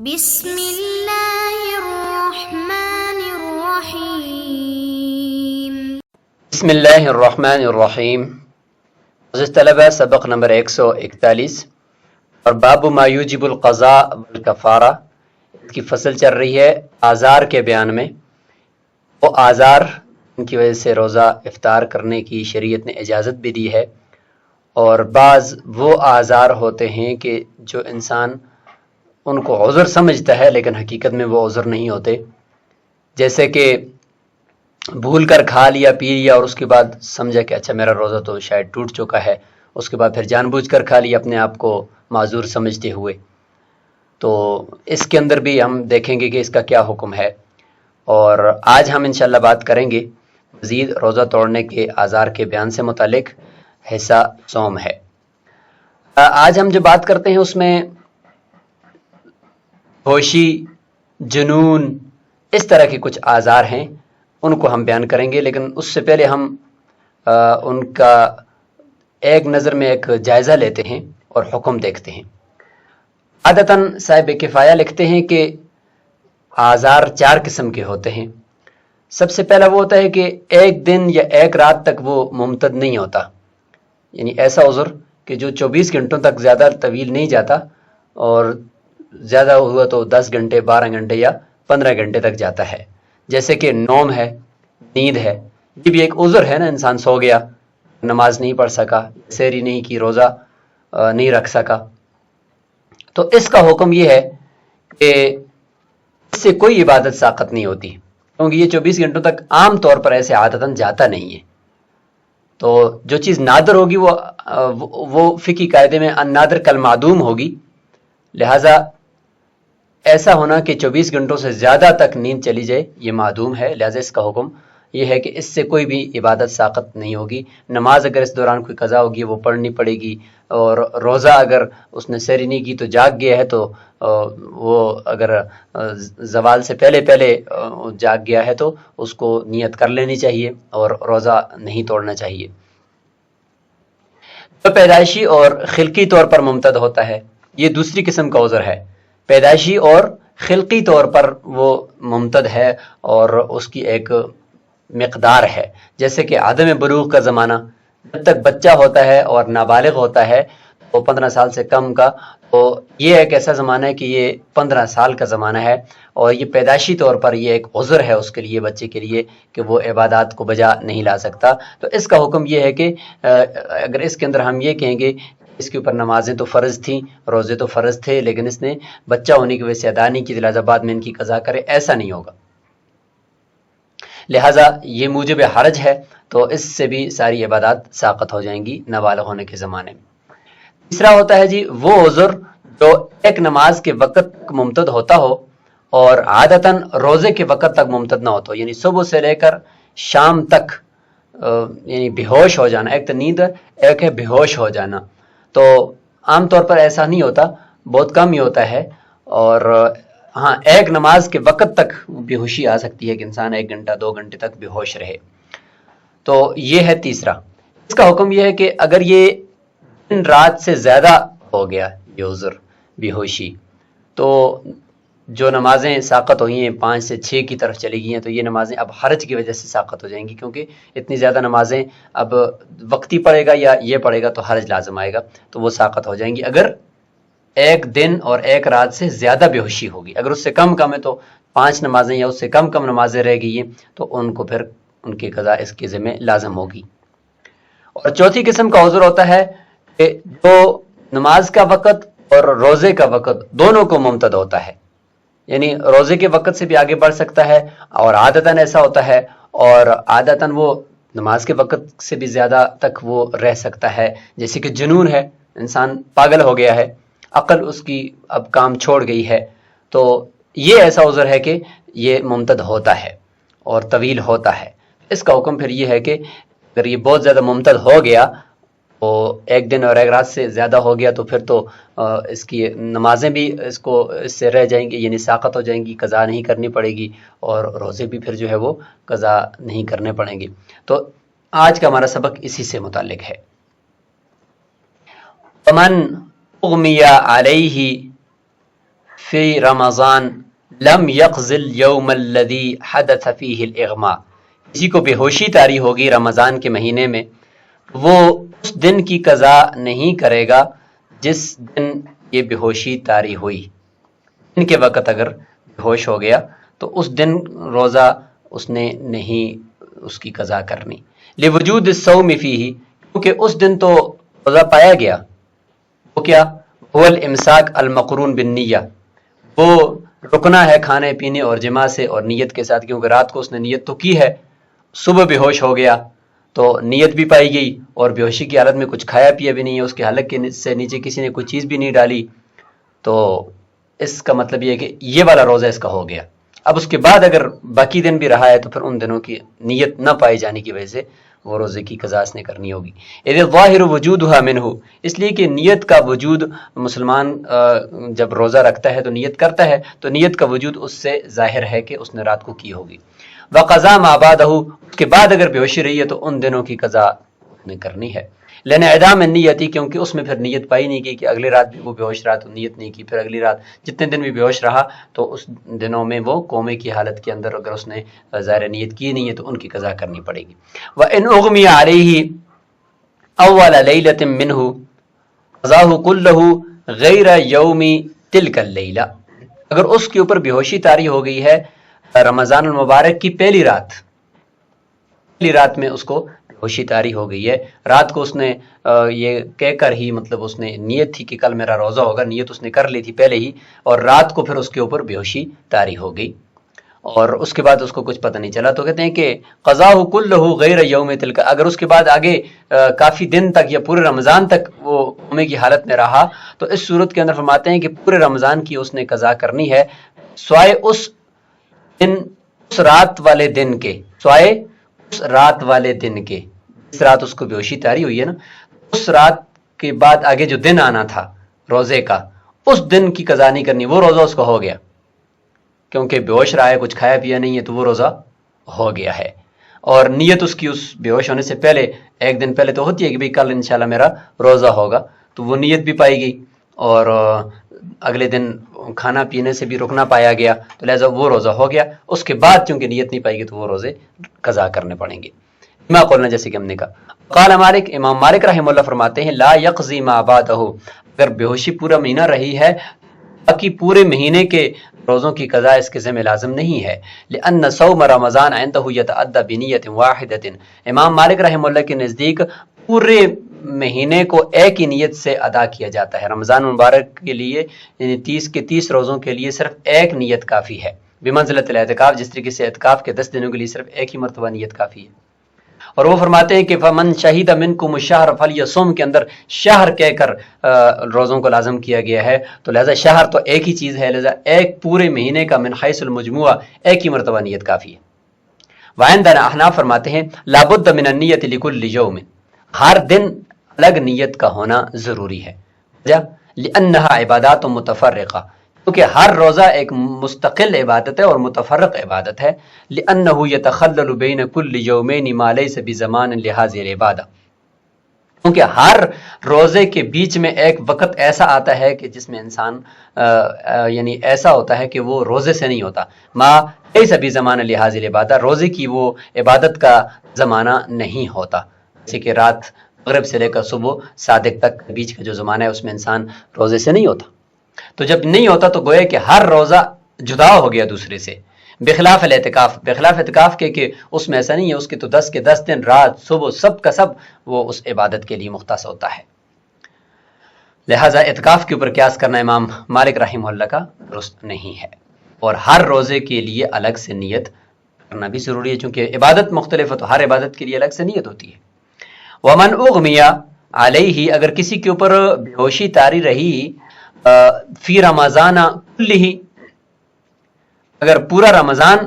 بسم اللہ الرحمن الرحیم۔ بسم اللہ الرحمن الرحیم۔ عزیز طلبہ، سبق نمبر 141 اور باب ما یوجب القضاء والکفارہ، اس کی فصل چل رہی ہے آزار کے بیان میں۔ وہ آزار ان کی وجہ سے روزہ افطار کرنے کی شریعت نے اجازت بھی دی ہے، اور بعض وہ آزار ہوتے ہیں کہ جو انسان ان کو عذر سمجھتا ہے لیکن حقیقت میں وہ عذر نہیں ہوتے، جیسے کہ بھول کر کھا لیا پی لیا اور اس کے بعد سمجھا کہ اچھا میرا روزہ تو شاید ٹوٹ چکا ہے، اس کے بعد پھر جان بوجھ کر کھا لیا اپنے آپ کو معذور سمجھتے ہوئے۔ تو اس کے اندر بھی ہم دیکھیں گے کہ اس کا کیا حکم ہے، اور آج ہم انشاءاللہ بات کریں گے مزید روزہ توڑنے کے آزار کے بیان سے متعلق حصہ صوم ہے۔ آج ہم جو بات کرتے ہیں اس میں ہوشی، جنون، اس طرح کے کچھ آزار ہیں، ان کو ہم بیان کریں گے، لیکن اس سے پہلے ہم ان کا ایک نظر میں ایک جائزہ لیتے ہیں اور حکم دیکھتے ہیں۔ عادتاً صاحب کفایہ لکھتے ہیں کہ آزار 4 قسم کے ہوتے ہیں۔ سب سے پہلا وہ ہوتا ہے کہ ایک دن یا ایک رات تک وہ ممتد نہیں ہوتا، یعنی ایسا عذر کہ جو 24 گھنٹوں تک زیادہ طویل نہیں جاتا، اور زیادہ ہوا تو 10 گھنٹے 12 گھنٹے یا 15 گھنٹے تک جاتا ہے، جیسے کہ نوم ہے، نیند ہے۔ یہ بھی ایک عذر ہے نا، انسان سو گیا، نماز نہیں پڑھ سکا، سحری نہیں کی، روزہ نہیں رکھ سکا، تو اس کا حکم یہ ہے کہ اس سے کوئی عبادت ساقط نہیں ہوتی، کیونکہ یہ 24 گھنٹوں تک عام طور پر ایسے عادتاً جاتا نہیں ہے۔ تو جو چیز نادر ہوگی وہ فقہی قاعدے میں النادر کالمعدوم ہوگی، لہٰذا ایسا ہونا کہ 24 گھنٹوں سے زیادہ تک نیند چلی جائے یہ معدوم ہے، لہٰذا اس کا حکم یہ ہے کہ اس سے کوئی بھی عبادت ساقط نہیں ہوگی۔ نماز اگر اس دوران کوئی قضا ہوگی وہ پڑھنی پڑے گی، اور روزہ اگر اس نے سحری نہیں کی تو جاگ گیا ہے تو وہ اگر زوال سے پہلے جاگ گیا ہے تو اس کو نیت کر لینی چاہیے اور روزہ نہیں توڑنا چاہیے۔ تو پیدائشی اور خلقی طور پر ممتد ہوتا ہے، یہ دوسری قسم کا عذر ہے۔ پیدائشی اور خلقی طور پر وہ ممتد ہے اور اس کی ایک مقدار ہے، جیسے کہ عدم بلوغ کا زمانہ، جب تک بچہ ہوتا ہے اور نابالغ ہوتا ہے وہ 15 سال سے کم کا، تو یہ ایک ایسا زمانہ ہے کہ یہ 15 سال کا زمانہ ہے، اور یہ پیدائشی طور پر یہ ایک عذر ہے اس کے لیے، بچے کے لیے، کہ وہ عبادات کو بجا نہیں لا سکتا۔ تو اس کا حکم یہ ہے کہ اگر اس کے اندر ہم یہ کہیں گے اس کے اوپر نمازیں تو فرض تھیں، روزے تو فرض تھے، لیکن اس نے بچہ ہونے کی وجہ سے ادا نہیں کی، لہٰذا بعد میں ان کی قضا کرے، ایسا نہیں ہوگا، لہٰذا یہ موجب حرج ہے، تو اس سے بھی ساری عبادات ساقط ہو جائیں گی نابالغ ہونے کے زمانے میں۔ تیسرا ہوتا ہے جی وہ عذر جو ایک نماز کے وقت تک ممتد ہوتا ہو اور عادتاً روزے کے وقت تک ممتد نہ ہوتا ہو، یعنی صبح سے لے کر شام تک، یعنی بے ہوش ہو جانا، ایک تو نیند ہے، ایک ہے بے ہوش ہو جانا۔ تو عام طور پر ایسا نہیں ہوتا، بہت کم ہی ہوتا ہے، اور ہاں ایک نماز کے وقت تک بے ہوشی آ سکتی ہے کہ انسان 1 گھنٹہ 2 گھنٹے تک بے ہوش رہے۔ تو یہ ہے تیسرا۔ اس کا حکم یہ ہے کہ اگر یہ دن رات سے زیادہ ہو گیا یہ عذر بے ہوشی، تو جو نمازیں ساقط ہوئی ہیں 5 سے 6 کی طرف چلی گئی ہیں، تو یہ نمازیں اب حرج کی وجہ سے ساقط ہو جائیں گی، کیونکہ اتنی زیادہ نمازیں اب وقتی پڑے گا یا یہ پڑے گا تو حرج لازم آئے گا، تو وہ ساقط ہو جائیں گی اگر ایک دن اور ایک رات سے زیادہ بے ہوشی ہوگی۔ اگر اس سے کم ہے تو 5 نمازیں یا اس سے کم نمازیں رہ گئی ہیں تو ان کو پھر ان کی قضا اس کے ذمہ لازم ہوگی۔ اور چوتھی قسم کا عذر ہوتا ہے کہ جو نماز کا وقت اور روزے کا وقت دونوں کو ممتد ہوتا ہے، یعنی روزے کے وقت سے بھی آگے بڑھ سکتا ہے، اور عادتاً ایسا ہوتا ہے، اور عادتاً وہ نماز کے وقت سے بھی زیادہ تک وہ رہ سکتا ہے، جیسے کہ جنون ہے، انسان پاگل ہو گیا ہے، عقل اس کی اب کام چھوڑ گئی ہے، تو یہ ایسا عذر ہے کہ یہ ممتد ہوتا ہے اور طویل ہوتا ہے۔ اس کا حکم پھر یہ ہے کہ اگر یہ بہت زیادہ ممتد ہو گیا، تو 1 دن اور 1 رات سے زیادہ ہو گیا، تو پھر تو اس کی نمازیں بھی اس سے رہ جائیں گی، یعنی ساقط ہو جائیں گی، قضا نہیں کرنی پڑے گی، اور روزے بھی پھر جو ہے وہ قضا نہیں کرنے پڑیں گے۔ تو آج کا ہمارا سبق اسی سے متعلق ہے۔ ومن اغمی علیہ فی رمضان لم یقض الیوم الذی حدث فیہ الاغماء، کسی کو بے ہوشی طاری ہوگی رمضان کے مہینے میں، وہ اس دن کی قضا نہیں کرے گا جس دن یہ بے ہوشی طاری ہوئی۔ دن کے وقت اگر بے ہوش ہو گیا تو اس دن روزہ اس نے نہیں اس کی قضا کرنی، لوجود الصوم فیہ، کیونکہ اس دن تو روزہ پایا گیا، وہ کیا، هو الامساک المقرون بالنیہ، وہ رکنا ہے کھانے پینے اور جماع سے اور نیت کے ساتھ، کیونکہ رات کو اس نے نیت تو کی ہے، صبح بے ہوش ہو گیا تو نیت بھی پائی گئی اور بے ہوشی کی حالت میں کچھ کھایا پیا بھی نہیں ہے، اس کے حلق کے سے نیچے کسی نے کوئی چیز بھی نہیں ڈالی، تو اس کا مطلب یہ ہے کہ یہ والا روزہ اس کا ہو گیا۔ اب اس کے بعد اگر باقی دن بھی رہا ہے تو پھر ان دنوں کی نیت نہ پائے جانے کی وجہ سے وہ روزے کی قضا اس نے کرنی ہوگی۔ اذ الظاہر وجودها منہ، اس لیے کہ نیت کا وجود، مسلمان جب روزہ رکھتا ہے تو نیت کرتا ہے تو نیت کا وجود اس سے ظاہر ہے کہ اس نے رات کو کی ہوگی۔ وقضا ما بعدہ، اس کے بعد اگر بے ہوشی رہی ہے تو ان دنوں کی قضا نے کرنی ہے، لانعدام النیتی، کیونکہ اس میں پھر نیت پائی نہیں گئی کہ اگلی رات بھی وہ بے ہوش رہا تو نیت نہیں کی، پھر اگلی رات جتنے دن بھی بے ہوش رہا تو اس دنوں میں وہ کومے کی حالت کے اندر اگر اس نے ظاہر نیت کی نہیں ہے تو ان کی قضا کرنی پڑے گی۔ وَإِنْ أُغْمِيَ عَلَيْهِ أَوَّلَ لَيْلَةٍ مِّنْهُ قَضَاهُ كُلَّهُ غَيْرَ يَوْمِ تِلْكَ اللَّيْلَةِ، اگر اس کے اوپر بے ہوشی طاری ہو گئی ہے رمضان المبارک کی پہلی رات میں اس کو ہوشی طاری ہو گئی ہے، رات کو اس نے یہ کہہ کر ہی، مطلب اس نے نیت تھی کہ کل میرا روزہ ہوگا، نیت اس نے کر لی تھی پہلے ہی، اور رات کو پھر اس کے اوپر بے ہوشی طاری ہو گئی اور اس کے بعد اس کو کچھ پتہ نہیں چلا، تو کہتے ہیں کہ قضاء کلہ غیر یوم تلک، اگر اس کے بعد آگے کافی دن تک یا پورے رمضان تک وہ کومے کی حالت میں رہا تو اس صورت کے اندر فرماتے ہیں کہ پورے رمضان کی اس نے قضا کرنی ہے، سوائے اس دن، اس رات والے دن کے، سوائے اس رات والے دن کے، اس رات اس کو بے ہوشی طاری ہوئی ہے نا، اس رات کے بعد آگے جو دن آنا تھا روزے کا، اس دن کی قضا نہیں کرنی، وہ روزہ اس کو ہو گیا، کیونکہ بے ہوش رہا ہے، کچھ کھایا پیا نہیں ہے تو وہ روزہ ہو گیا ہے، اور نیت اس کی اس بے ہوش ہونے سے پہلے ایک دن پہلے تو ہوتی ہے کہ بھئی کل انشاءاللہ میرا روزہ ہوگا، تو وہ نیت بھی پائی گئی اور اگلے دن کھانا پینے سے بھی رکنا پایا گیا تو لہذا وہ روزہ ہو گیا، اس کے بعد چونکہ نیت نہیں پائی گئی تو وہ روزے قضا کرنے پڑیں گے۔ ما قلنا، جیسے کہ ہم نے کہا، قال مالک، امام مالک رحمہ اللہ فرماتے ہیں لا یقضی ما بعدہ، اگر بے ہوشی پورا مہینہ رہی ہے باقی پورے مہینے کے روزوں کی قضا اس کے ذمہ لازم نہیں ہے، لأن صوم رمضان عنده يتعدى بنیت واحدۃ، امام مالک رحمہ اللہ کے نزدیک پورے مہینے کو ایک ہی نیت سے ادا کیا جاتا ہے، رمضان مبارک کے لیے یعنی 30 کے 30 روزوں کے لیے صرف ایک نیت کافی ہے، بمنزلۃ الاعتکاف، جس طریقے سے اعتکاف کے 10 دنوں کے لیے صرف ایک ہی مرتبہ نیت کافی ہے۔ اور وہ فرماتے ہیں کہ فمن شہید منکم الشہر فلیصم کے اندر شہر کہہ کر روزوں کو لازم کیا گیا ہے، تو لہذا شہر تو ایک ہی چیز ہے، لہذا ایک پورے مہینے کا من حیث المجموعہ ایک ہی مرتبہ نیت کافی ہے۔ وعندنا احناف فرماتے ہیں لابد من النیت لکل یوم، ہر دن الگ نیت کا ہونا ضروری ہے، لأنها عبادات متفرقہ، کیونکہ ہر روزہ ایک مستقل عبادت ہے اور متفرق عبادت ہے، لأنه يتخلل بین کل یومین ما لیس بزمان لهذه العبادہ، کیونکہ ہر روزے کے بیچ میں ایک وقت ایسا آتا ہے کہ جس میں انسان یعنی ایسا ہوتا ہے کہ وہ روزے سے نہیں ہوتا، ما لیس بزمان لهذه العبادہ، روزے کی وہ عبادت کا زمانہ نہیں ہوتا، جیسے کہ رات مغرب سے لے کر صبح صادق تک بیچ کا جو زمانہ ہے اس میں انسان روزے سے نہیں ہوتا، تو جب نہیں ہوتا تو گویا کہ ہر روزہ جدا ہو گیا دوسرے سے، بخلاف الاعتکاف، بخلاف اعتکاف کے کہ اس میں ایسا نہیں ہے، اس کے تو 10 کے 10 دن رات صبح سب کا سب وہ اس عبادت کے لیے مختص ہوتا ہے، لہٰذا اعتکاف کے اوپر قیاس کرنا امام مالک رحمہ اللہ کا درست نہیں ہے، اور ہر روزے کے لیے الگ سے نیت کرنا بھی ضروری ہے، چونکہ عبادت مختلف ہے تو ہر عبادت کے لیے الگ سے نیت ہوتی ہے۔ ومن اغمی علیہ، اگر کسی کے اوپر بے ہوشی طاری رہی فی رمضان کلہ، اگر پورا رمضان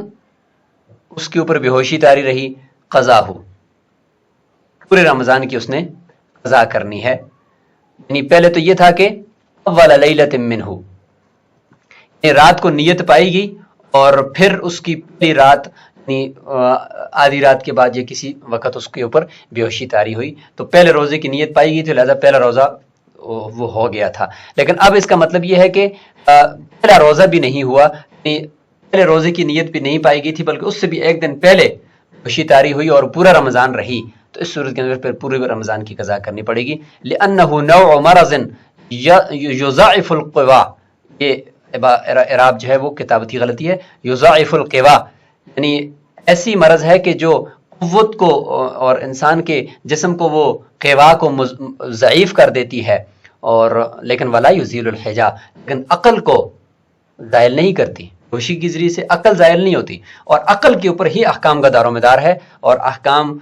اس کے اوپر بے ہوشی طاری رہی، قضا ہو، پورے رمضان کی اس نے قضا کرنی ہے، یعنی پہلے تو یہ تھا کہ اول لیلۃ منہ، یعنی رات کو نیت پائی گئی اور پھر اس کی پہلی رات یعنی آدھی رات کے بعد یا کسی وقت اس کے اوپر بے ہوشی طاری ہوئی، تو پہلے روزے کی نیت پائی گئی تو لہذا پہلا روزہ وہ ہو گیا تھا. لیکن اب اس کا مطلب یہ ہے کہ پہلا روزہ بھی نہیں ہوا، پہلے روزے کی نیت بھی نہیں پائی گئی تھی، بلکہ اس سے بھی ایک دن پہلے خوشی طاری ہوئی اور پورا رمضان رہی، تو اس صورت کے اندر پھر پورے رمضان کی قضا کرنی پڑے گی. لأنه نوع مرض یضاعف القوا، یہ اعراب جو ہے وہ کتابتی غلطی ہے، یضاعف القوا یعنی ایسی مرض ہے کہ جو قوت کو اور انسان کے جسم کو وہ قوا کو ضعیف کر دیتی ہے، اور لیکن ولا یزیل الحجا، لیکن عقل کو زائل نہیں کرتی. ہوشی کے ذریعے سے عقل زائل نہیں ہوتی، اور عقل کے اوپر ہی احکام کا دار و مدار ہے اور احکام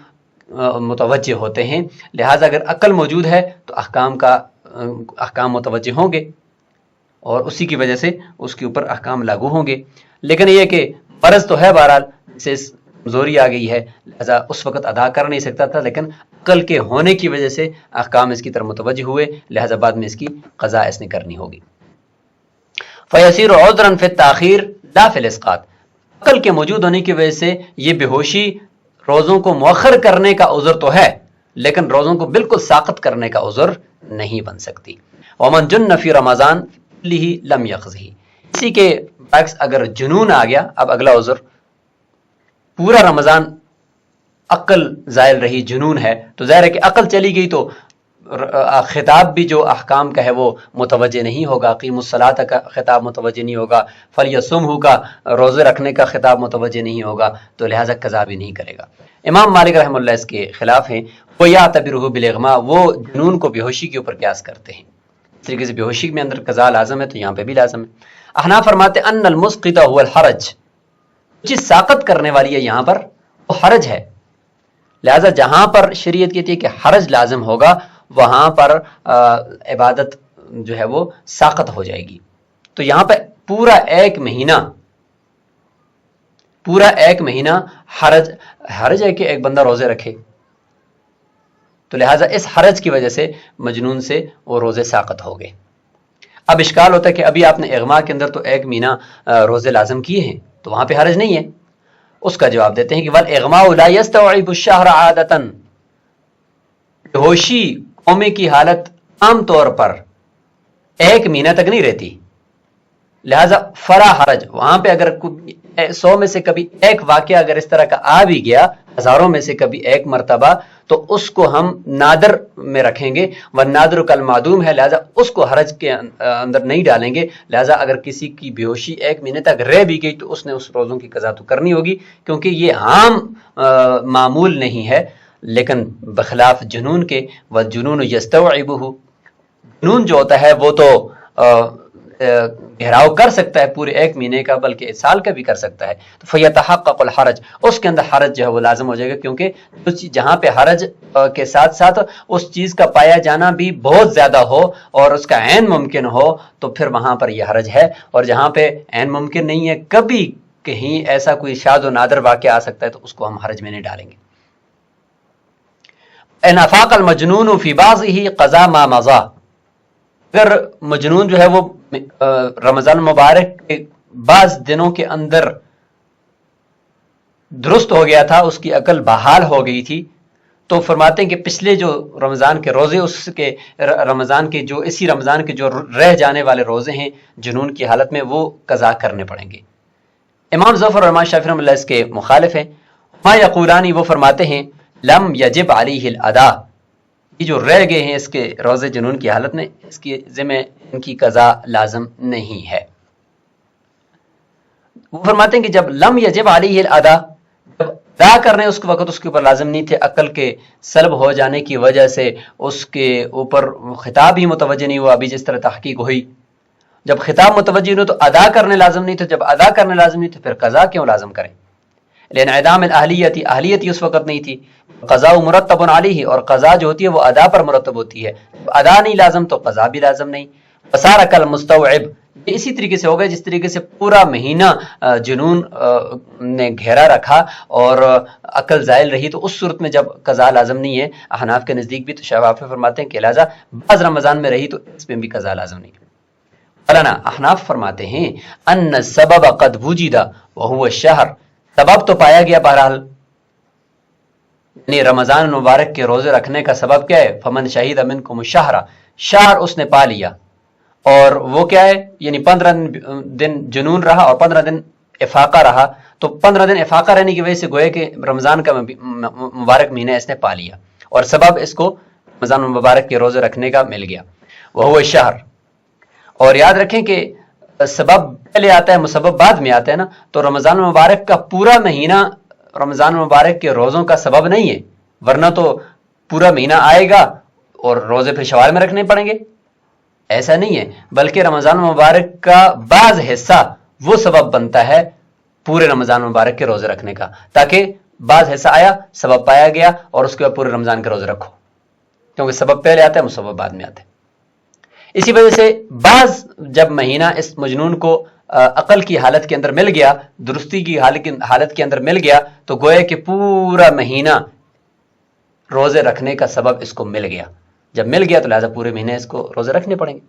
متوجہ ہوتے ہیں. لہٰذا اگر عقل موجود ہے تو احکام متوجہ ہوں گے اور اسی کی وجہ سے اس کے اوپر احکام لاگو ہوں گے. لیکن یہ کہ فرض تو ہے، بہرحال اسے کمزوری آ گئی ہے، لہذا اس وقت ادا کر نہیں سکتا تھا، لیکن عقل کے ہونے کی وجہ سے احکام اس کی طرف متوجہ ہوئے، لہذا بعد میں اس کی قضا اس نے کرنی ہوگی. فیصیر عذرا فی التاخیر لا فی الاسقاط، عقل کے موجود ہونے کی وجہ سے یہ بے ہوشی روزوں کو مؤخر کرنے کا عذر تو ہے، لیکن روزوں کو بالکل ساقط کرنے کا عذر نہیں بن سکتی. ومن جن فی رمضان لی لم یقضہ، اسی کے برعکس اگر جنون آ گیا، اب اگلا عذر، پورا رمضان عقل زائل رہی، جنون ہے، تو ظاہر ہے کہ عقل چلی گئی تو خطاب بھی جو احکام کا ہے وہ متوجہ نہیں ہوگا، اقیم الصلاۃ کا خطاب متوجہ نہیں ہوگا، فلیصمہ کا روزے رکھنے کا خطاب متوجہ نہیں ہوگا، تو لہٰذا قضا بھی نہیں کرے گا. امام مالک رحمہ اللہ اس کے خلاف ہیں، وہ یعتبرہ بالاغماء، وہ جنون کو بے ہوشی کے اوپر قیاس کرتے ہیں. اس طریقے سے بے ہوشی میں اندر قضا لازم ہے تو یہاں پہ بھی لازم ہے. احناف فرماتے ان المسقط هو الحرج، جس ساقط کرنے والی ہے یہاں پر وہ حرج ہے، لہذا جہاں پر شریعت کہتی ہے کہ حرج لازم ہوگا وہاں پر عبادت جو ہے وہ ساقط ہو جائے گی. تو یہاں پہ پورا ایک مہینہ حرج ہے کہ ایک بندہ روزے رکھے، تو لہٰذا اس حرج کی وجہ سے مجنون سے وہ روزے ساقط ہو گئے. اب اشکال ہوتا ہے کہ ابھی آپ نے اغما کے اندر تو ایک مہینہ روزے لازم کیے ہیں تو وہاں پہ حرج نہیں ہے. اس کا جواب دیتے ہیں کہ والاغماء لا يستوعب الشهر عادۃ، ہوشی قومی کی حالت عام طور پر ایک مہینہ تک نہیں رہتی، لہذا فلا حرج. وہاں پہ اگر 100 میں سے کبھی ایک واقعہ اگر اس طرح کا آ بھی گیا، ہزاروں میں سے کبھی ایک مرتبہ، تو اس کو ہم نادر میں رکھیں گے، والنادر کالمعدوم ہے، لہذا اس کو حرج کے اندر نہیں ڈالیں گے. لہذا اگر کسی کی بے ہوشی ایک مہینے تک رہ بھی گئی تو اس نے اس روزوں کی قضا تو کرنی ہوگی، کیونکہ یہ عام معمول نہیں ہے. لیکن بخلاف جنون کے، والجنون یستوعبہ، جنون جو ہوتا ہے وہ تو گھیراؤ کر سکتا ہے پورے ایک مہینے کا، بلکہ سال کا بھی کر سکتا ہے. تو فیتحقق الحرج، اس کے اندر حرج جو ہے وہ لازم ہو جائے گا، کیونکہ جہاں پہ حرج کے ساتھ ساتھ اس چیز کا پایا جانا بھی بہت زیادہ ہو اور اس کا عین ممکن ہو تو پھر وہاں پر یہ حرج ہے. اور جہاں پہ عین ممکن نہیں ہے، کبھی کہیں ایسا کوئی شاذ و نادر واقعہ آ سکتا ہے، تو اس کو ہم حرج میں نہیں ڈالیں گے. ان افاق المجنون فی بعضہ قضا ما مضى، اگر مجنون جو ہے وہ رمضان مبارک کے بعض دنوں کے اندر درست ہو گیا تھا، اس کی عقل بحال ہو گئی تھی، تو فرماتے ہیں کہ پچھلے جو رمضان کے روزے، اس کے رمضان کے جو اسی رمضان کے جو رہ جانے والے روزے ہیں جنون کی حالت میں، وہ قضا کرنے پڑیں گے. امام ظفر اور امام شافعی رحمۃ اللہ اس کے مخالف ہیں. ما یقولانی، وہ فرماتے ہیں لم یجب علیہ الادا، یہ جو رہ گئے ہیں اس کے روزے جنون کی حالت میں، اس کی ذمہ ان کی قضا لازم نہیں ہے. وہ فرماتے ہیں کہ جب لم یجب علیہ الادا، جب ادا کرنے اس وقت اس کے اوپر لازم نہیں تھے، عقل کے سلب ہو جانے کی وجہ سے اس کے اوپر خطاب ہی متوجہ نہیں ہوا. ابھی جس طرح تحقیق ہوئی، جب خطاب متوجہ نہیں تو ادا کرنے لازم نہیں تھے، جب ادا کرنے لازم نہیں تو پھر قضا کیوں لازم کریں؟ لانعدام الاہلیت اس وقت نہیں تھی. قضاء مرتب علیہ، اور قضا جو ہوتی ہے وہ ادا پر مرتب ہوتی ہے، ادا نہیں لازم تو قضا بھی لازم نہیں. وصار کالمستوعب، یہ اسی طریقے سے ہوگا جس طریقے سے پورا مہینہ جنون نے گھیرا رکھا اور عقل زائل رہی، تو اس صورت میں جب قضا لازم نہیں ہے احناف کے نزدیک بھی، تو شافعی فرماتے ہیں کہ لہذا بعض رمضان میں رہی تو اس میں بھی قضا لازم نہیں. فلانا احناف فرماتے ہیں ان السبب قد وجد وهو الشهر، سبب تو پایا گیا بہرحال، یعنی رمضان مبارک کے روزے رکھنے کا سبب کیا ہے؟ فمن شہید منکم الشہر، شہر اس نے پا لیا، اور وہ کیا ہے، یعنی 15 دن جنون رہا اور 15 دن افاقہ رہا، تو 15 دن افاقہ رہنے کی وجہ سے گویا کہ رمضان کا مبارک مہینہ اس نے پا لیا، اور سبب اس کو رمضان مبارک کے روزے رکھنے کا مل گیا، وہ شہر۔ اور یاد رکھیں کہ سبب پہلے آتا ہے، مسبب بعد میں آتا ہے نا، تو رمضان مبارک کا پورا مہینہ رمضان مبارک کے روزوں کا سبب نہیں ہے، ورنہ تو پورا مہینہ آئے گا اور روزے پھر شوال میں رکھنے پڑیں گے، ایسا نہیں ہے، بلکہ رمضان مبارک کا بعض حصہ وہ سبب بنتا ہے پورے رمضان مبارک کے روزے رکھنے کا، تاکہ بعض حصہ آیا، سبب پایا گیا، اور اس کے بعد پورے رمضان کے روزے رکھو، کیونکہ سبب پہلے آتا ہے، مسبب بعد میں آتا ہے۔ اسی وجہ سے بعض جب مہینہ اس مجنون کو عقل کی حالت کے اندر مل گیا، درستی کی حالت کے اندر مل گیا، تو گویا کہ پورا مہینہ روزے رکھنے کا سبب اس کو مل گیا، جب مل گیا تو لہذا پورے مہینے اس کو روزے رکھنے پڑیں گے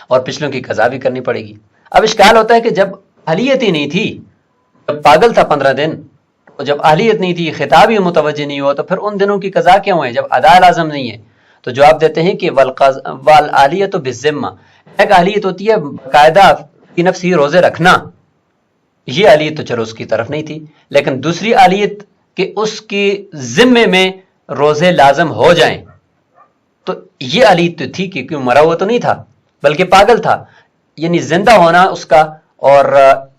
اور پچھلوں کی قضا بھی کرنی پڑے گی۔ اب اشکال ہوتا ہے کہ جب اہلیت ہی نہیں تھی، جب پاگل تھا 15 دن، اور جب اہلیت نہیں تھی، خطاب ہی متوجہ نہیں ہوا، تو پھر ان دنوں کی قضا کیوں ہے جب ادا لازم نہیں ہے؟ تو جواب دیتے ہیں کہ والاہلیت بالذمہ، ایک اہلیت ہوتی ہے باقاعدہ کی نفس ہی روزے رکھنا، یہ اہلیت تو چلو اس کی طرف نہیں تھی، لیکن دوسری اہلیت کہ اس کی ذمے میں روزے لازم ہو جائیں، تو یہ اہلیت تو تھی، کہ کیوں مرا ہوا تو نہیں تھا بلکہ پاگل تھا، یعنی زندہ ہونا اس کا اور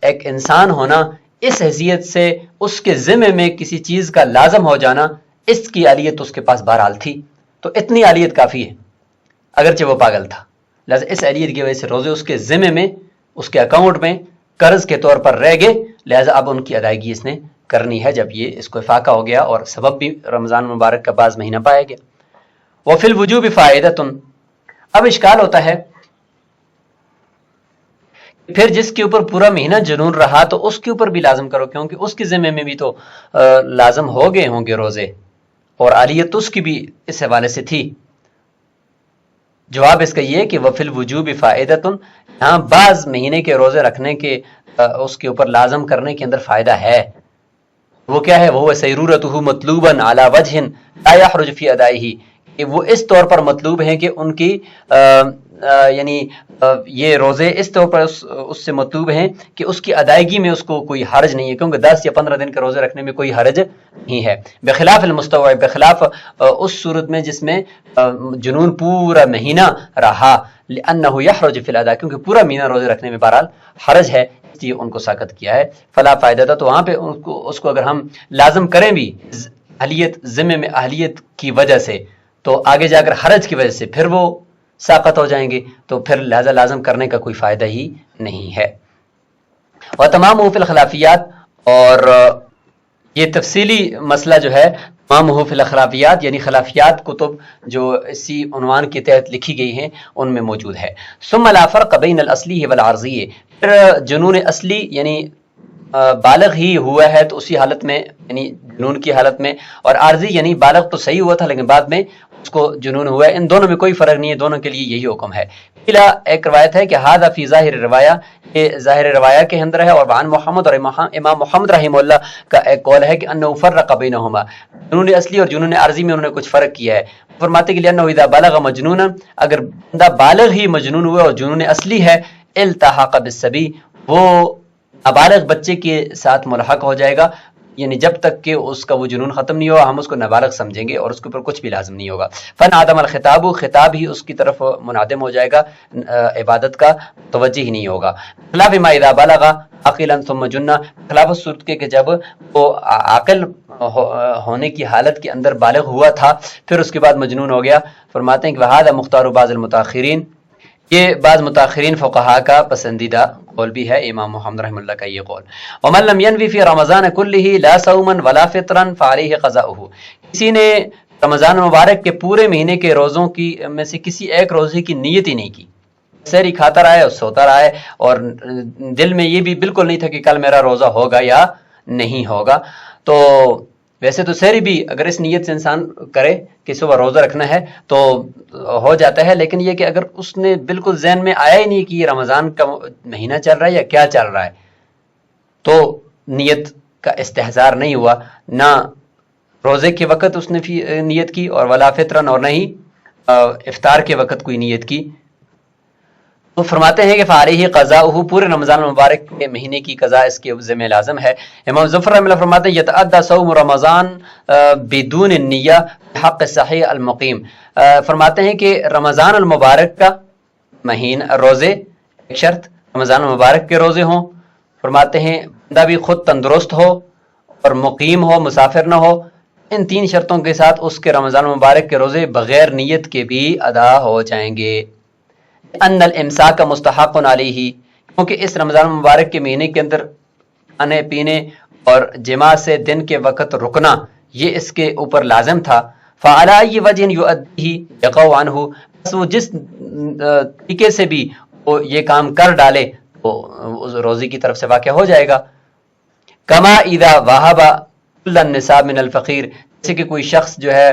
ایک انسان ہونا، اس حیثیت سے اس کے ذمے میں کسی چیز کا لازم ہو جانا، اس کی اہلیت اس کے پاس بہرحال تھی، تو اتنی اہلیت کافی ہے اگرچہ وہ پاگل تھا، لہذا اس اہلیت کی وجہ سے روزے اس کے ذمے میں، اس کے اکاؤنٹ میں قرض کے طور پر رہ گئے، لہذا اب ان کی ادائیگی اس نے کرنی ہے جب یہ اس کو افاقہ ہو گیا اور سبب بھی رمضان مبارک کا بعض مہینہ پایا گیا۔ وفی الوجوب فائدۃ، اب اشکال ہوتا ہے پھر جس کے اوپر پورا مہینہ جنون رہا تو اس کے اوپر بھی لازم کرو، کیونکہ اس کے ذمے میں بھی تو لازم ہو گئے ہوں گے روزے، اور اہلیت اس کی بھی اس حوالے سے تھی۔ جواب اس کا یہ کہ وفی الوجوب فائدۃ، یہاں بعض مہینے کے روزے رکھنے کے اس کے اوپر لازم کرنے کے اندر فائدہ ہے، وہ کیا ہے؟ وہ سیرورتہ مطلوبا علی وجہ لا یحرج فی ادائہ، کہ وہ اس طور پر مطلوب ہیں کہ ان کی یعنی یہ روزے اس طور پر اس سے مطلوب ہیں کہ اس کی ادائیگی میں اس کو کوئی حرج نہیں ہے، کیونکہ 10 یا 15 دن کے روزے رکھنے میں کوئی حرج نہیں ہے، بخلاف المستوعب، بخلاف اس صورت میں جس میں جنون پورا مہینہ رہا، لأنہ یحرج فی الاداء، کیونکہ پورا مہینہ روزے رکھنے میں بہرحال حرج ہے، اس لیے ان کو ساقط کیا ہے، فلا فائدہ تھا۔ تو وہاں پہ اس کو اگر ہم لازم کریں بھی اہلیت ذمے میں اہلیت کی وجہ سے، تو آگے جا کر حرج کی وجہ سے پھر وہ ساقط ہو جائیں گے، تو پھر لہذا لازم کرنے کا کوئی فائدہ ہی نہیں ہے۔ اور تمام فی الخلافیات، اور یہ تفصیلی مسئلہ جو ہے تمام فی الخلافیات یعنی خلافیات کتب جو اسی عنوان کے تحت لکھی گئی ہیں ان میں موجود ہے۔ ثم لا فرق بین الاصلی والعارضی، پھر جنون اصلی یعنی بالغ ہی ہوا ہے تو اسی حالت میں یعنی جنون کی حالت میں، اور عارضی یعنی بالغ تو صحیح ہوا تھا لیکن بعد میں اس کو جنون ہوا ہے، ان دونوں میں کوئی فرق نہیں ہے، دونوں کے لیے یہی حکم ہے۔ ایک روایت ہے کہ ھذا فی ظاہر روایہ، یہ ظاہر روایہ کے اندر ہے، اور وعن محمد، اور امام محمد رحمہ اللہ کا ایک قول ہے کہ انہ فرق بینہما، جنون اصلی اور جنون عارضی میں انہوں نے کچھ فرق کیا ہے، فرماتے کہ لأنہ اذا بلغ مجنونا، اگر بندہ بالغ ہی مجنون ہوا اور جنون اصلی ہے، التحق بالصبی، وہ نابالغ بچے کے ساتھ ملحق ہو جائے گا، یعنی جب تک کہ اس کا وہ جنون ختم نہیں ہوا ہم اس کو نابالغ سمجھیں گے اور اس کے اوپر کچھ بھی لازم نہیں ہوگا۔ فانعدم الخطاب، خطاب ہی اس کی طرف منعدم ہو جائے گا، عبادت کا توجہ ہی نہیں ہوگا۔ خلاف ما اذا بلغ عاقلا ثم جنہ، خلاف اس صورت کے کہ جب وہ عاقل ہونے کی حالت کے اندر بالغ ہوا تھا پھر اس کے بعد مجنون ہو گیا، فرماتے ہیں کہ وہذا مختار بعض المتاخرین، یہ بعض متاخرین فقہا کا پسندیدہ قول بھی ہے، امام محمد رحمہ اللہ کا یہ قول۔ ومن لم ينوي في رمضان كله لا صوما ولا فطرا فعليه قضاؤه، کسی نے رمضان مبارک کے پورے مہینے کے روزوں کی میں سے کسی ایک روزے کی نیت ہی نہیں کی، سحری کھاتا رہا ہے اور سوتا رہا ہے اور دل میں یہ بھی بالکل نہیں تھا کہ کل میرا روزہ ہوگا یا نہیں ہوگا، تو ویسے تو سحری بھی اگر اس نیت سے انسان کرے کہ صبح روزہ رکھنا ہے تو ہو جاتا ہے، لیکن یہ کہ اگر اس نے بالکل ذہن میں آیا ہی نہیں کہ یہ رمضان کا مہینہ چل رہا ہے یا کیا چل رہا ہے، تو نیت کا استحضار نہیں ہوا، نہ روزے کے وقت اس نے نیت کی اور ولا فطرن، اور نہ ہی افطار کے وقت کوئی نیت کی تو فرماتے ہیں کہ فعلیہ قضاؤہ، پورے رمضان المبارک کے مہینے کی قضا اس کے ذمہ لازم ہے۔ امام ظفر رحمہ اللہ فرماتے ہیں یتعدی صوم رمضان بدون النیہ حق صحیح المقیم، فرماتے ہیں کہ رمضان المبارک کا مہینہ روزے، ایک شرط رمضان المبارک کے روزے ہوں، فرماتے ہیں بندہ بھی خود تندرست ہو اور مقیم ہو، مسافر نہ ہو، ان تین شرطوں کے ساتھ اس کے رمضان المبارک کے روزے بغیر نیت کے بھی ادا ہو جائیں گے۔ ان الامساک مستحق علیہ، کیونکہ اس رمضان المبارک کے مہینے کے اندر کھانے پینے اور جماع سے دن کے وقت رکنا یہ اس کے اوپر لازم تھا۔ فعلی وجہ یؤدیہ یقع عنہ، بس وہ جس طریقے سے بھی وہ یہ کام کر ڈالے تو روزی کی طرف سے واقع ہو جائے گا۔ کما اذا وہب کل النصاب من الفقیر، جیسے کہ کوئی شخص جو ہے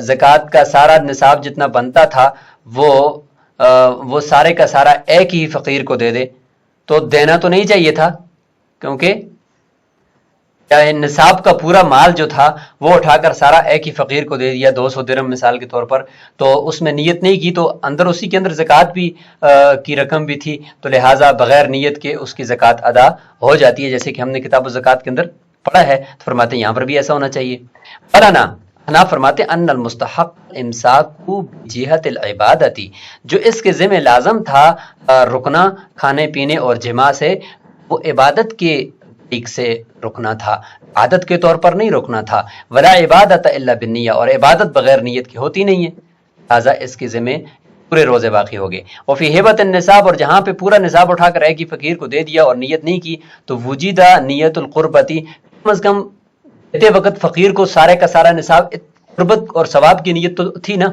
زکوٰۃ کا سارا نصاب جتنا بنتا تھا وہ سارے کا سارا ایک ہی فقیر کو دے دے، تو دینا تو نہیں چاہیے تھا، کیونکہ نصاب کا پورا مال جو تھا وہ اٹھا کر سارا ایک ہی فقیر کو دے دیا 200 درہم مثال کے طور پر، تو اس میں نیت نہیں کی، تو اندر اسی کے اندر زکوٰۃ بھی کی رقم بھی تھی، تو لہٰذا بغیر نیت کے اس کی زکوٰۃ ادا ہو جاتی ہے، جیسے کہ ہم نے کتاب الزکوٰۃ کے اندر پڑھا ہے۔ تو فرماتے ہیں یہاں پر بھی ایسا ہونا چاہیے۔ حناف فرماتے ان المستحق امساک بجہت العبادتی، جو اس کے ذمہ لازم تھا رکنا کھانے پینے اور جماع سے، وہ عبادت کے طریق سے رکنا تھا، عادت کے طور پر نہیں رکنا تھا۔ ولا عبادت الا بالنیہ، اور عبادت بغیر نیت کی ہوتی نہیں ہے، لہٰذا اس کے ذمہ پورے روزے باقی ہو گئے۔ وفی ہبۃ النصاب، اور جہاں پہ پورا نصاب اٹھا کر ایک ہی فقیر کو دے دیا اور نیت نہیں کی، تو وجیدہ نیت القربتی، کم از کم دیتے وقت فقیر کو سارے کا سارا نصاب قربت اور ثواب کی نیت تو تھی نا،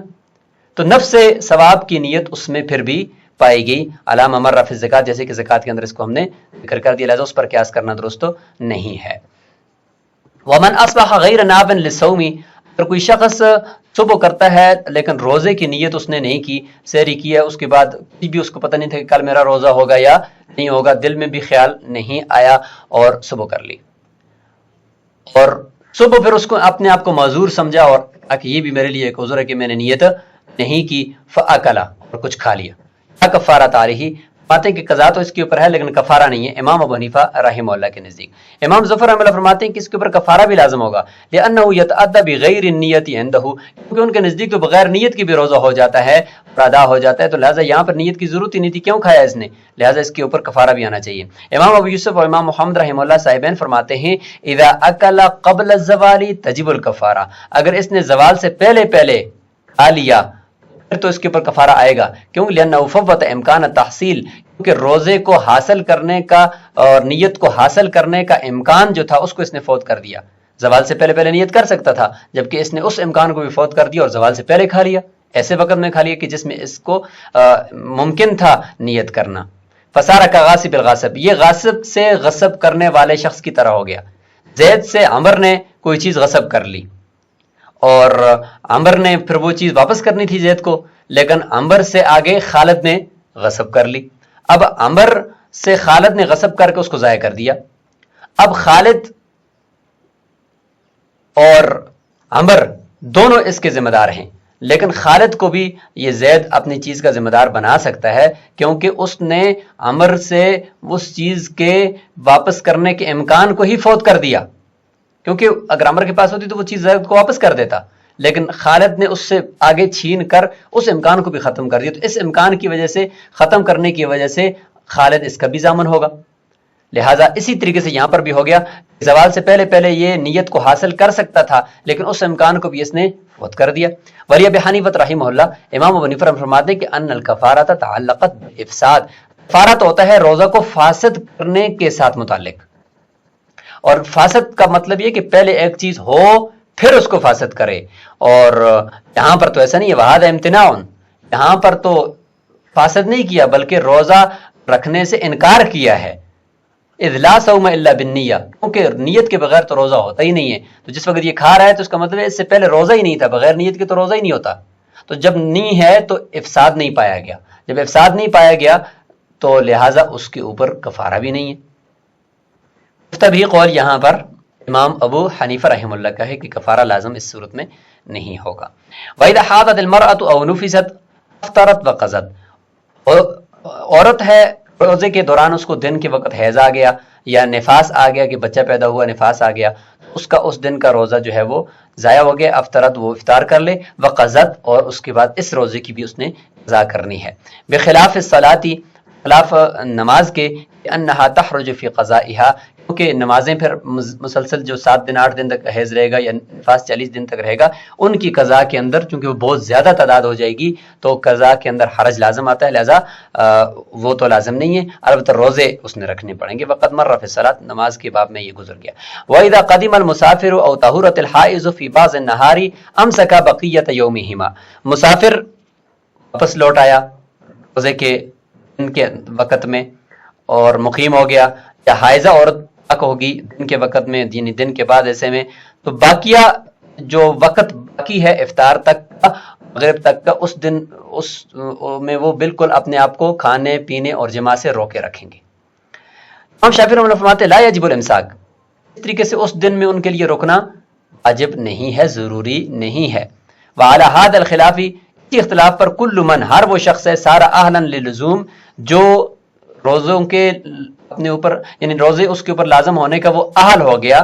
تو نفس ثواب کی نیت اس میں پھر بھی پائی گئی۔ علامہ مر فی الزکوٰۃ، جیسے کہ زکوٰۃ کے اندر اس کو ہم نے ذکر کر دیا، لہٰذا اس پر قیاس کرنا درست نہیں ہے۔ ومن اصبح غیر ناو للصوم، اگر کوئی شخص صبح کرتا ہے لیکن روزے کی نیت اس نے نہیں کی، سحری کی ہے، اس کے بعد بھی اس کو پتہ نہیں تھا کہ کل میرا روزہ ہوگا یا نہیں ہوگا، دل میں بھی خیال نہیں آیا اور صبح کر لی، اور صبح پھر اس کو اپنے آپ کو معذور سمجھا اور کہ یہ بھی میرے لیے ایک عذر ہے کہ میں نے نیت نہیں کی، فاکلا، اور کچھ کھا لیا، کیا کفارۃ علیہ، باتیں کہ قضا تو اس کے اوپر ہے لیکن کفارہ نہیں ہے امام ابو حنیفہ رحمہ اللہ کے نزدیک۔ امام ظفر رحمہ اللہ فرماتے ہیں کہ اس کے اوپر کفارہ بھی لازم ہوگا، لأنہ یتعدی بغیر النیت عندہ، کیونکہ ان کے نزدیک تو بغیر نیت کی بھی روزہ ہو جاتا ہے اور ادا ہو جاتا ہے، تو لہٰذا یہاں پر نیت کی ضرورت ہی نہیں تھی، کیوں کھایا اس نے، لہٰذا اس کے اوپر کفارہ بھی آنا چاہیے۔ امام ابو یوسف اور امام محمد رحمہ اللہ صاحبین فرماتے ہیں اذا اکل قبل الزوال تجب الکفارہ، اگر اس نے زوال سے پہلے کھا لیا پھر تو اس کے اوپر کفارہ آئے گا، کیوں، لأنہ فوت امکان تحصیل، کیونکہ روزے کو حاصل کرنے کا اور نیت کو حاصل کرنے کا امکان جو تھا اس کو اس نے فوت کر دیا۔ زوال سے پہلے نیت کر سکتا تھا، جبکہ اس نے اس امکان کو بھی فوت کر دیا اور زوال سے پہلے کھا لیا، ایسے وقت میں کھا لیا کہ جس میں اس کو ممکن تھا نیت کرنا۔ فصار کا غاصب الغاصب، یہ غاصب سے غصب کرنے والے شخص کی طرح ہو گیا۔ زید سے عمر نے کوئی چیز غصب کر لی اور عمر نے پھر وہ چیز واپس کرنی تھی زید کو، لیکن عمر سے آگے خالد نے غصب کر لی، اب عمر سے خالد نے غصب کر کے اس کو ضائع کر دیا، اب خالد اور عمر دونوں اس کے ذمہ دار ہیں، لیکن خالد کو بھی یہ زید اپنی چیز کا ذمہ دار بنا سکتا ہے، کیونکہ اس نے عمر سے اس چیز کے واپس کرنے کے امکان کو ہی فوت کر دیا، کیونکہ اگر عمر کے پاس ہوتی تو وہ چیز زید کو واپس کر دیتا، لیکن خالد نے اس سے آگے چھین کر اس امکان کو بھی ختم کر دیا، تو اس امکان کی وجہ سے، ختم کرنے کی وجہ سے خالد اس کا بھی ضامن ہوگا۔ لہٰذا اسی طریقے سے یہاں پر بھی ہو گیا، زوال سے پہلے یہ نیت کو حاصل کر سکتا تھا لیکن اس امکان کو بھی اس نے فوت کر دیا۔ ولی ابی حنیفہ رحمہ اللہ، امام ابو حنیفہ فرماتے ہیں کہ ان الکفارۃ تعلقت بالافساد، کفارہ تو ہوتا ہے روزہ کو فاسد کرنے کے ساتھ متعلق، اور فاسد کا مطلب یہ کہ پہلے ایک چیز ہو پھر اس کو فاسد کرے، اور یہاں پر تو ایسا نہیں ہے، وہذا امتناع، یہاں پر تو فاسد نہیں کیا بلکہ روزہ رکھنے سے انکار کیا ہے۔ اذ لا صوم الا بالنیہ، کیونکہ نیت کے بغیر تو روزہ ہوتا ہی نہیں ہے، تو جس وقت یہ کھا رہا ہے تو اس کا مطلب ہے اس سے پہلے روزہ ہی نہیں تھا، بغیر نیت کے تو روزہ ہی نہیں ہوتا، تو جب نہیں ہے تو افساد نہیں پایا گیا، جب افساد نہیں پایا گیا تو لہٰذا اس کے اوپر کفارہ بھی نہیں ہے۔ مفتبی قول یہاں پر امام ابو حنیفہ رحمہ اللہ کا ہے کہ کفارہ لازم اس صورت میں نہیں ہوگا۔ وَإِذَا حَاضَتِ الْمَرْأَةُ أَوْ نُفِسَتْ افطرت وقضت، عورت ہے روزے کے دوران اس کو دن کے وقت حیض آ گیا یا نفاس آ گیا کہ بچہ پیدا ہوا نفاس آ گیا، اس کا اس دن کا روزہ جو ہے وہ ضائع ہو گیا، افطرت وہ افطار کر لے، وقضت اور اس کے بعد اس روزے کی بھی اس نے قضا کرنی ہے۔ بخلاف الصلاۃ، خلاف نماز کے، انہا تحرج فی قضائها، کیونکہ نمازیں پھر مسلسل جو 7 دن 8 دن تک حیض رہے گا یا نفاس 40 دن تک رہے گا، ان کی قضا کے اندر چونکہ وہ بہت زیادہ تعداد ہو جائے گی تو قضا کے اندر حرج لازم آتا ہے، لہذا وہ تو لازم نہیں ہے، البتہ روزے اس نے رکھنے پڑیں گے۔ وقت مر فی الصلاۃ، نماز کے باب میں یہ گزر گیا۔ وَإِذَا قَدِمَ الْمُسَافِرُ أَوْ طَهُرَتِ الْحَائِضُ فِي بَعْضِ النَّهَارِ أَمْسَكَ بَقِيَّةَ يَوْمِهِمَا، مسافر واپس لوٹ آیا روزے کے دن کے وقت میں اور مقیم ہو گیا، یا حائضہ عورت پاک ہوگی دن کے وقت میں، یعنی دن کے بعد ایسے میں، تو باقیہ جو وقت باقی ہے افطار تک کا، مغرب تک کا، اس دن اس میں وہ بالکل اپنے آپ کو کھانے پینے اور جماع سے روکے رکھیں گے۔ امام شافعی رحمۃ اللہ فرماتے لا یجب الامساک، اس طریقے سے اس دن میں ان کے لیے رکنا واجب نہیں ہے، ضروری نہیں ہے۔ وعلی ھذا الخلاف، اسی اختلاف پر کل من، ہر وہ شخص ہے، سارا اہلا للزوم، جو روزوں کے اپنے اوپر یعنی روزے اس کے اوپر لازم ہونے کا وہ اہل ہو گیا،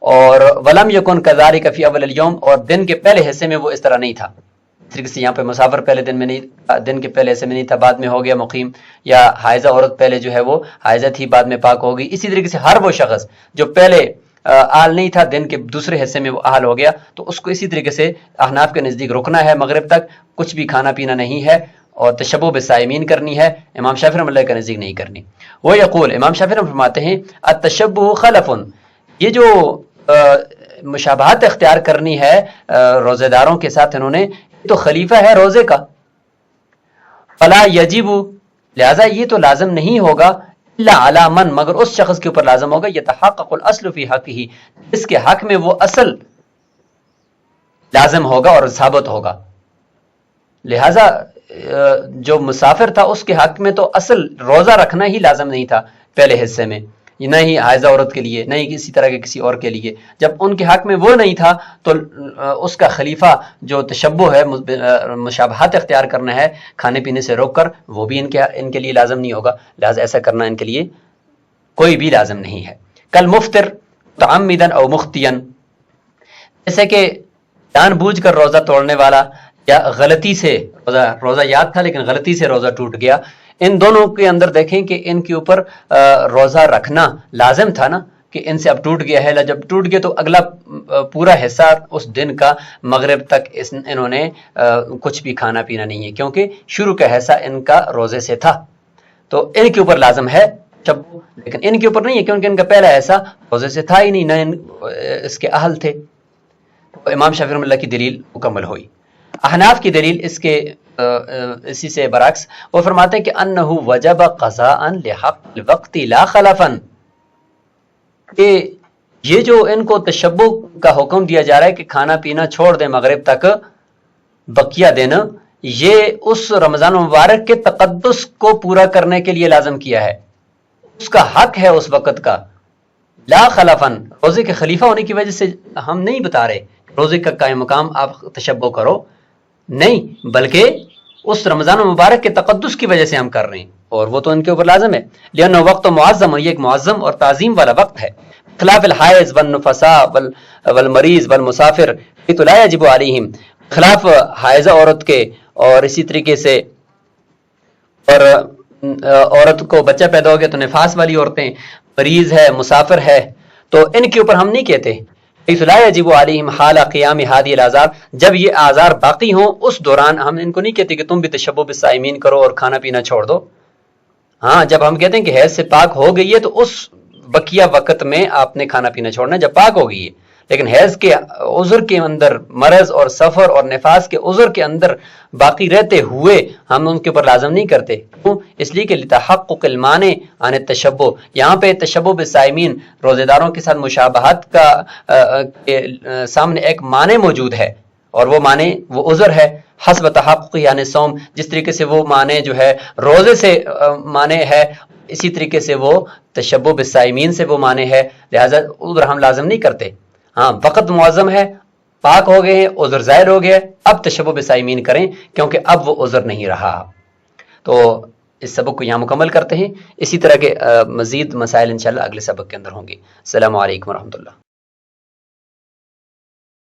اور ولم یکن کذالک فی اول الیوم، اور دن کے پہلے حصے میں وہ اس طرح نہیں تھا، اس طریقے سے یہاں پہ مسافر پہلے دن میں نہیں، دن کے پہلے حصے میں نہیں تھا، بعد میں ہو گیا مقیم، یا حائضہ عورت پہلے جو ہے وہ حائضہ تھی بعد میں پاک ہو گئی، اسی طریقے سے ہر وہ شخص جو پہلے اہل نہیں تھا دن کے دوسرے حصے میں وہ اہل ہو گیا، تو اس کو اسی طریقے سے احناف کے نزدیک رکنا ہے، مغرب تک کچھ بھی کھانا پینا نہیں ہے، اور تشبہ بالصائمین کرنی ہے، امام شافعی رحمۃ اللہ کے نزدیک نہیں کرنی۔ وہ یقول، امام شافعی رحمۃ اللہ فرماتے ہیں التشبہ خلف، یہ جو مشابہت اختیار کرنی ہے روزے داروں کے ساتھ انہوں نے، تو خلیفہ ہے روزے کا، فلا یجب، لہذا یہ تو لازم نہیں ہوگا، الا علی من، مگر اس شخص کے اوپر لازم ہوگا، یتحقق الاصل فی حقہ، جس کے حق میں وہ اصل لازم ہوگا اور ثابت ہوگا۔ لہذا جو مسافر تھا اس کے حق میں تو اصل روزہ رکھنا ہی لازم نہیں تھا پہلے حصے میں، نہ ہی حائضہ عورت کے لیے، نہ ہی کسی طرح کے کسی اور کے لیے، جب ان کے حق میں وہ نہیں تھا تو اس کا خلیفہ جو تشبہ ہے، مشابہت اختیار کرنا ہے کھانے پینے سے روک کر، وہ بھی ان کے لیے لازم نہیں ہوگا، لہذا ایسا کرنا ان کے لیے کوئی بھی لازم نہیں ہے۔ کل مفطر متعمدا او مخطئا، جیسے کہ جان بوجھ کر روزہ توڑنے والا یا غلطی سے روزہ یاد تھا لیکن غلطی سے روزہ ٹوٹ گیا، ان دونوں کے اندر دیکھیں کہ ان کے اوپر روزہ رکھنا لازم تھا نا، کہ ان سے اب ٹوٹ گیا ہے، جب ٹوٹ گیا تو اگلا پورا حصہ اس دن کا مغرب تک انہوں نے کچھ بھی کھانا پینا نہیں ہے، کیونکہ شروع کا حصہ ان کا روزے سے تھا، تو ان کے اوپر لازم ہے تشبہ، لیکن ان کے اوپر نہیں ہے کیونکہ ان کا پہلا حصہ روزے سے تھا ہی نہیں، نہ اس کے اہل تھے۔ امام شافعی رحمۃ اللہ کی دلیل مکمل ہوئی۔ احناف کی دلیل اس کے اسی سے برعکس، وہ فرماتے ہیں کہ انہ وجب قضاء لحق الوقت لا خلفا، کہ یہ جو ان کو تشبہ کا حکم دیا جا رہا ہے کہ کھانا پینا چھوڑ دیں مغرب تک بقیہ دن، یہ اس رمضان مبارک کے تقدس کو پورا کرنے کے لیے لازم کیا ہے، اس کا حق ہے اس وقت کا، لا خلفا، روزے کے خلیفہ ہونے کی وجہ سے ہم نہیں بتا رہے روزے کا قائم مقام آپ تشبہ کرو، نہیں، بلکہ اس رمضان مبارک کے تقدس کی وجہ سے ہم کر رہے ہیں، اور وہ تو ان کے اوپر لازم ہے، لأنہ وقت معظم، یہ ایک معظم اور تعظیم والا وقت ہے، خلاف الحائض والنفساء والمریض والمسافر تو لا یجب علیہم، خلاف حائضہ عورت کے، اور اسی طریقے سے اور عورت کو بچہ پیدا ہو گیا تو نفاس والی عورتیں، مریض ہے، مسافر ہے، تو ان کے اوپر ہم نہیں کہتے لا یجب علیہم حال قیام ہذه الاعذار، جب یہ اعذار باقی ہوں اس دوران ہم ان کو نہیں کہتے کہ تم بھی تشبہ بالصائمین کرو اور کھانا پینا چھوڑ دو، ہاں جب ہم کہتے ہیں کہ حیض سے پاک ہو گئی ہے تو اس بقیہ وقت میں آپ نے کھانا پینا چھوڑنا جب پاک ہو گئی ہے، لیکن حیض کے عذر کے اندر، مرض اور سفر اور نفاس کے عذر کے اندر باقی رہتے ہوئے ہم ان کے اوپر لازم نہیں کرتے، کیوں؟ اس لیے کہ لتحقق المانع عن التشبہ، یہاں پہ تشبہ بالصائمین روزے داروں کے ساتھ مشابہت کا سامنے ایک معنی موجود ہے، اور وہ معنی وہ عذر ہے، حسب تحقق یعنی صوم، جس طریقے سے وہ معنی جو ہے روزے سے معنی ہے، اسی طریقے سے وہ تشبہ بالصائمین سے وہ معنی ہے، لہذا عذر ہم لازم نہیں کرتے، ہاں وقت معظم ہے پاک ہو گئے ہیں، عذر ظاہر ہو گیا، اب تشبہ بصائمین کریں کیونکہ اب وہ عذر نہیں رہا۔ تو اس سبق کو یہاں مکمل کرتے ہیں، اسی طرح کے مزید مسائل انشاءاللہ اگلے سبق کے اندر ہوں گے۔ السلام علیکم ورحمۃ اللہ۔